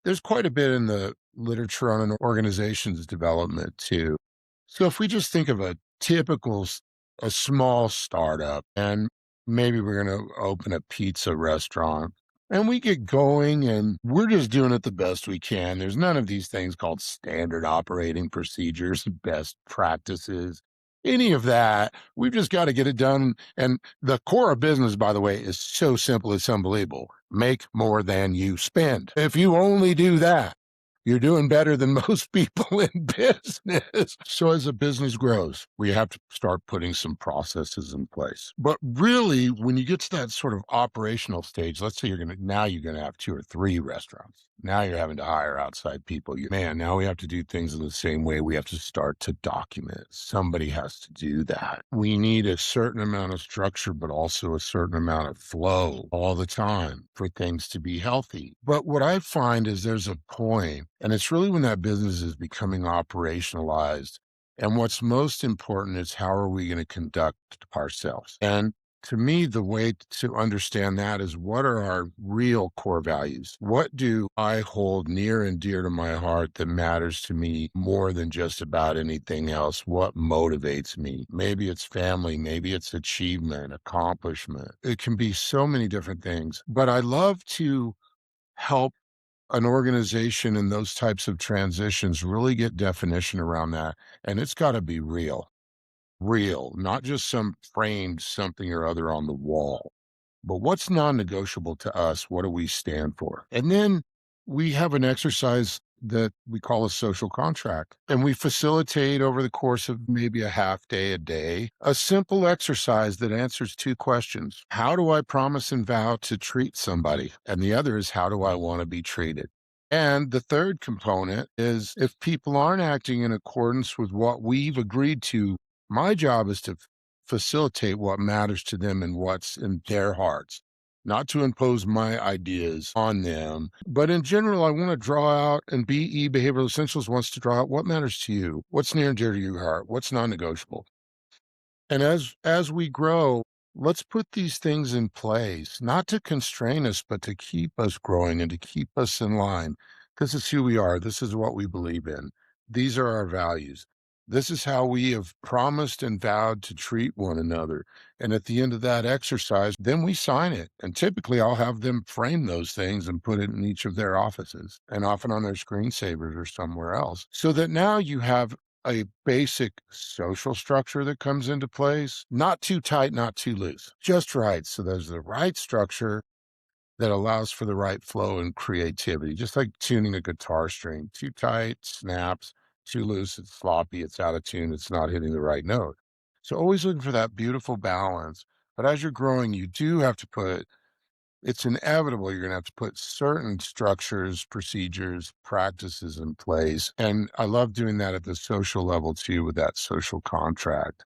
there's quite a bit in the literature on an organization's development too. So if we just think of a typical, a small startup, and maybe we're going to open a pizza restaurant, and we get going and we're just doing it the best we can. There's none of these things called standard operating procedures, best practices, any of that. We've just got to get it done. And the core of business, by the way, is so simple, it's unbelievable. Make more than you spend. If you only do that, you're doing better than most people in business. So as a business grows, we have to start putting some processes in place. But really, when you get to that sort of operational stage, let's say you're gonna have 2 or 3 restaurants. Now you're having to hire outside people. Man, now we have to do things in the same way. We have to start to document. Somebody has to do that. We need a certain amount of structure, but also a certain amount of flow all the time for things to be healthy. But what I find is there's a point, and it's really when that business is becoming operationalized. And what's most important is how are we going to conduct ourselves? And to me, the way to understand that is what are our real core values? What do I hold near and dear to my heart that matters to me more than just about anything else? What motivates me? Maybe it's family, maybe it's achievement, accomplishment. It can be so many different things. But I love to help an organization in those types of transitions really get definition around that. And it's got to be real, not just some framed something or other on the wall. But what's non-negotiable to us? What do we stand for? And then we have an exercise that we call a social contract. And we facilitate over the course of maybe a half day, a day, a simple exercise that answers 2 questions. How do I promise and vow to treat somebody? And the other is, how do I want to be treated? And the third component is if people aren't acting in accordance with what we've agreed to, my job is to facilitate what matters to them and what's in their hearts, not to impose my ideas on them. But in general, I want to draw out, and BE Behavioral Essentials wants to draw out what matters to you, what's near and dear to your heart, what's non-negotiable. And as we grow, let's put these things in place, not to constrain us, but to keep us growing and to keep us in line. This is who we are. This is what we believe in. These are our values. This is how we have promised and vowed to treat one another. And at the end of that exercise, then we sign it. And typically I'll have them frame those things and put it in each of their offices and often on their screensavers or somewhere else. So that now you have a basic social structure that comes into place, not too tight, not too loose, just right. So there's the right structure that allows for the right flow and creativity, just like tuning a guitar string. Too tight, snaps; too loose, it's floppy, it's out of tune, it's not hitting the right note. So always looking for that beautiful balance. But as you're growing, you do have to put it's inevitable you're going to have to put certain structures, procedures, practices in place. And I love doing that at the social level too with that social contract.